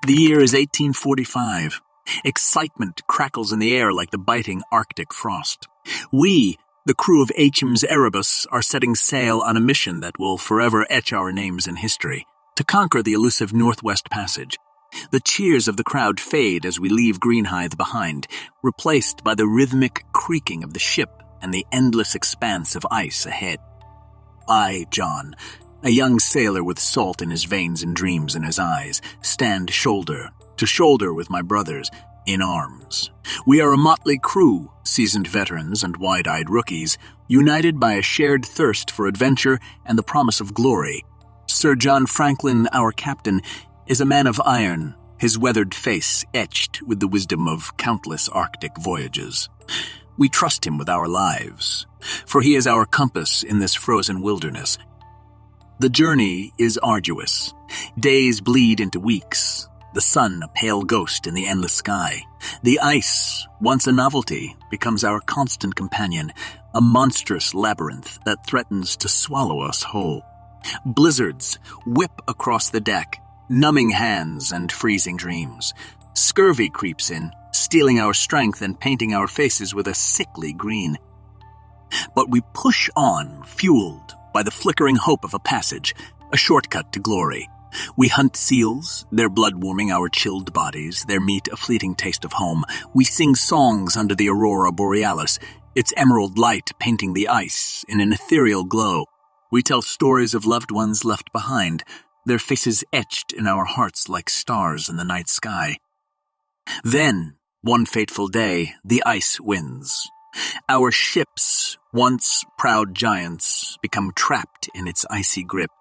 The year is 1845. Excitement crackles in the air like the biting Arctic frost. We, the crew of HM's Erebus, are setting sail on a mission that will forever etch our names in history, to conquer the elusive Northwest Passage. The cheers of the crowd fade as we leave Greenhithe behind, replaced by the rhythmic creaking of the ship and the endless expanse of ice ahead. I, John, a young sailor with salt in his veins and dreams in his eyes, stand shoulder to shoulder with my brothers, in arms. We are a motley crew, seasoned veterans and wide-eyed rookies, united by a shared thirst for adventure and the promise of glory. Sir John Franklin, our captain, is a man of iron, his weathered face etched with the wisdom of countless Arctic voyages. We trust him with our lives, for he is our compass in this frozen wilderness. The journey is arduous. Days bleed into weeks. The sun a pale ghost in the endless sky. The ice, once a novelty, becomes our constant companion, a monstrous labyrinth that threatens to swallow us whole. Blizzards whip across the deck, numbing hands and freezing dreams. Scurvy creeps in, stealing our strength and painting our faces with a sickly green. But we push on, fueled by the flickering hope of a passage, a shortcut to glory. We hunt seals, their blood warming our chilled bodies, their meat a fleeting taste of home. We sing songs under the aurora borealis, its emerald light painting the ice in an ethereal glow. We tell stories of loved ones left behind, their faces etched in our hearts like stars in the night sky. Then, one fateful day, the ice wins. Our ships, once proud giants, become trapped in its icy grip.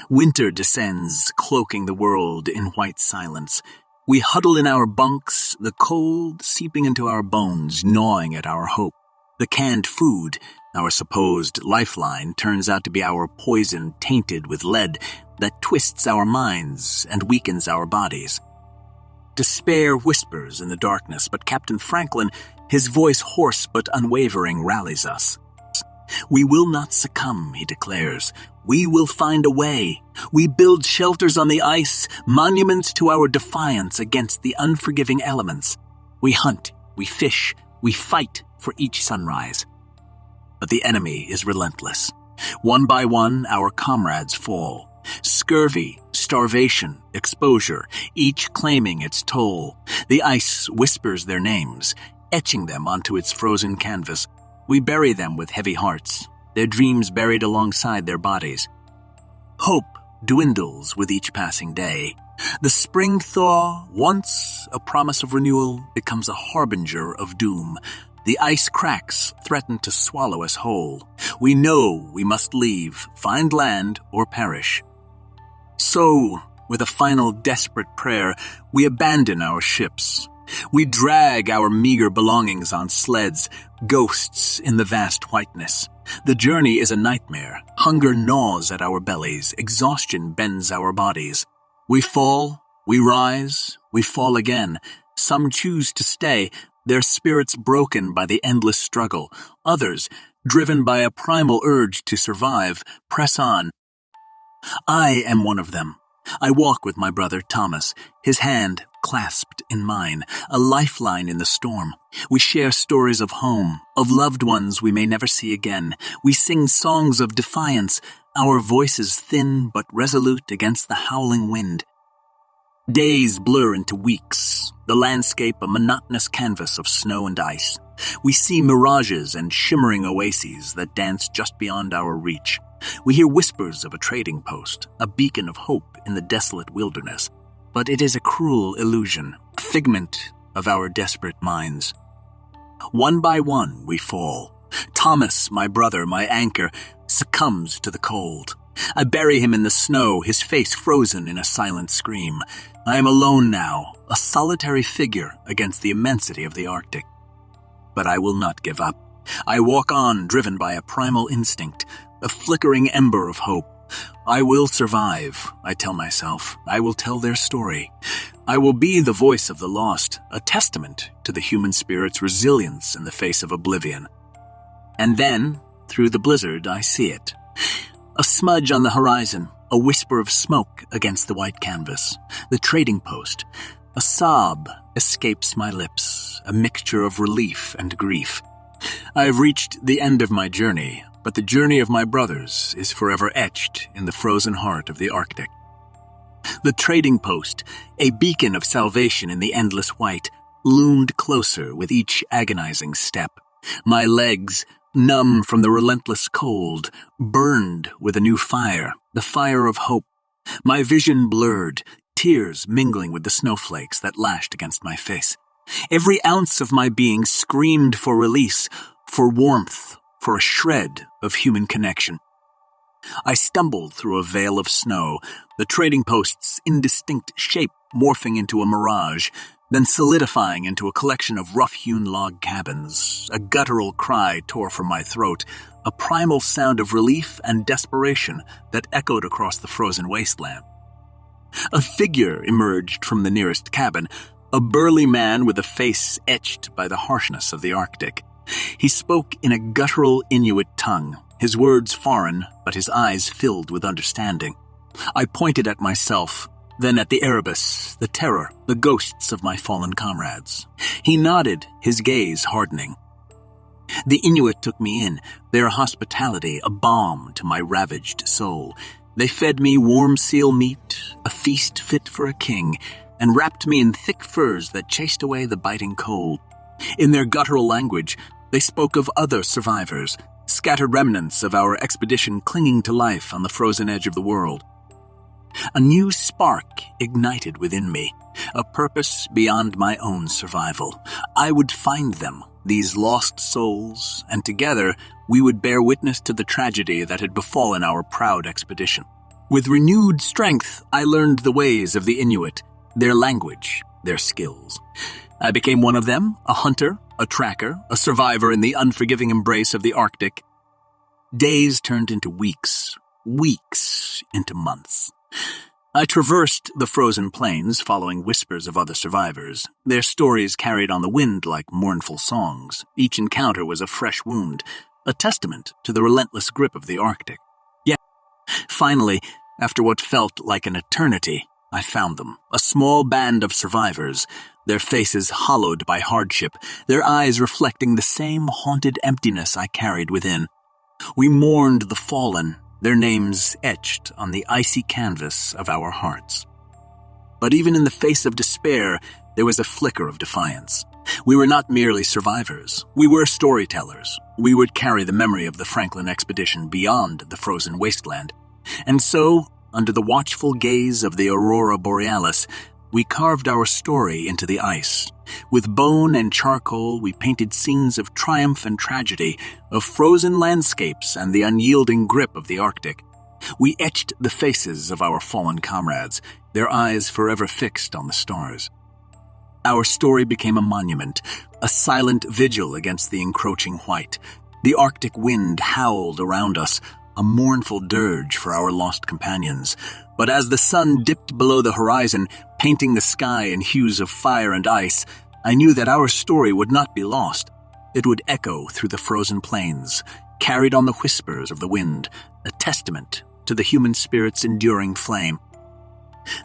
Winter descends, cloaking the world in white silence. We huddle in our bunks, the cold seeping into our bones, gnawing at our hope. The canned food, our supposed lifeline, turns out to be our poison tainted with lead that twists our minds and weakens our bodies. Despair whispers in the darkness, but Captain Franklin, his voice hoarse but unwavering, rallies us. We will not succumb, he declares. We will find a way. We build shelters on the ice, monuments to our defiance against the unforgiving elements. We hunt, we fish, we fight for each sunrise. But the enemy is relentless. One by one, our comrades fall. Scurvy, starvation, exposure, each claiming its toll. The ice whispers their names, etching them onto its frozen canvas. We bury them with heavy hearts, their dreams buried alongside their bodies. Hope dwindles with each passing day. The spring thaw, once a promise of renewal, becomes a harbinger of doom. The ice cracks threaten to swallow us whole. We know we must leave, find land, or perish. So, with a final desperate prayer, we abandon our ships. We drag our meager belongings on sleds, ghosts in the vast whiteness. The journey is a nightmare. Hunger gnaws at our bellies. Exhaustion bends our bodies. We fall, we rise, we fall again. Some choose to stay, their spirits broken by the endless struggle. Others, driven by a primal urge to survive, press on. I am one of them. I walk with my brother Thomas, his hand clasped in mine, a lifeline in the storm. We share stories of home, of loved ones we may never see again. We sing songs of defiance, our voices thin but resolute against the howling wind. Days blur into weeks, the landscape a monotonous canvas of snow and ice. We see mirages and shimmering oases that dance just beyond our reach. We hear whispers of a trading post, a beacon of hope in the desolate wilderness. But it is a cruel illusion, a figment of our desperate minds. One by one we fall. Thomas, my brother, my anchor, succumbs to the cold. I bury him in the snow, his face frozen in a silent scream. I am alone now, a solitary figure against the immensity of the Arctic. But I will not give up. I walk on, driven by a primal instinct, a flickering ember of hope. I will survive, I tell myself. I will tell their story. I will be the voice of the lost, a testament to the human spirit's resilience in the face of oblivion. And then, through the blizzard, I see it. A smudge on the horizon, a whisper of smoke against the white canvas. The trading post. A sob escapes my lips, a mixture of relief and grief. I have reached the end of my journey, but the journey of my brothers is forever etched in the frozen heart of the Arctic. The trading post, a beacon of salvation in the endless white, loomed closer with each agonizing step. My legs, numb from the relentless cold, burned with a new fire, the fire of hope. My vision blurred, tears mingling with the snowflakes that lashed against my face. Every ounce of my being screamed for release, for warmth, for a shred of human connection. I stumbled through a veil of snow, the trading post's indistinct shape morphing into a mirage, then solidifying into a collection of rough-hewn log cabins. A guttural cry tore from my throat, a primal sound of relief and desperation that echoed across the frozen wasteland. A figure emerged from the nearest cabin, a burly man with a face etched by the harshness of the Arctic. He spoke in a guttural Inuit tongue, his words foreign, but his eyes filled with understanding. I pointed at myself, then at the Erebus, the terror, the ghosts of my fallen comrades. He nodded, his gaze hardening. The Inuit took me in, their hospitality a balm to my ravaged soul. They fed me warm seal meat, a feast fit for a king, and wrapped me in thick furs that chased away the biting cold. In their guttural language, they spoke of other survivors, scattered remnants of our expedition clinging to life on the frozen edge of the world. A new spark ignited within me, a purpose beyond my own survival. I would find them, these lost souls, and together we would bear witness to the tragedy that had befallen our proud expedition. With renewed strength, I learned the ways of the Inuit, their language, their skills. I became one of them, a hunter, a tracker, a survivor in the unforgiving embrace of the Arctic. Days turned into weeks, weeks into months. I traversed the frozen plains, following whispers of other survivors, their stories carried on the wind like mournful songs. Each encounter was a fresh wound, a testament to the relentless grip of the Arctic. Yet, finally, after what felt like an eternity, I found them, a small band of survivors, their faces hollowed by hardship, their eyes reflecting the same haunted emptiness I carried within. We mourned the fallen, their names etched on the icy canvas of our hearts. But even in the face of despair, there was a flicker of defiance. We were not merely survivors. We were storytellers. We would carry the memory of the Franklin expedition beyond the frozen wasteland. And so, under the watchful gaze of the aurora borealis, we carved our story into the ice. With bone and charcoal, we painted scenes of triumph and tragedy, of frozen landscapes and the unyielding grip of the Arctic. We etched the faces of our fallen comrades, their eyes forever fixed on the stars. Our story became a monument, a silent vigil against the encroaching white. The Arctic wind howled around us, a mournful dirge for our lost companions. But as the sun dipped below the horizon, painting the sky in hues of fire and ice, I knew that our story would not be lost. It would echo through the frozen plains, carried on the whispers of the wind, a testament to the human spirit's enduring flame.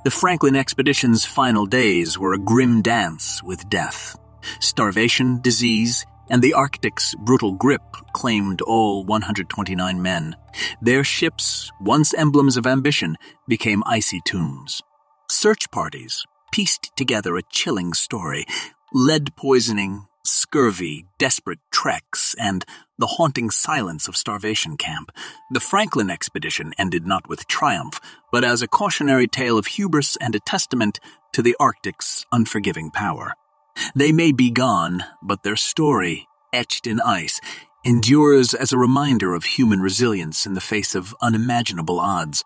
The Franklin expedition's final days were a grim dance with death. Starvation, disease, and the Arctic's brutal grip claimed all 129 men. Their ships, once emblems of ambition, became icy tombs. Search parties pieced together a chilling story: lead poisoning, scurvy, desperate treks, and the haunting silence of starvation camp. The Franklin expedition ended not with triumph, but as a cautionary tale of hubris and a testament to the Arctic's unforgiving power. They may be gone, but their story, etched in ice, endures as a reminder of human resilience in the face of unimaginable odds.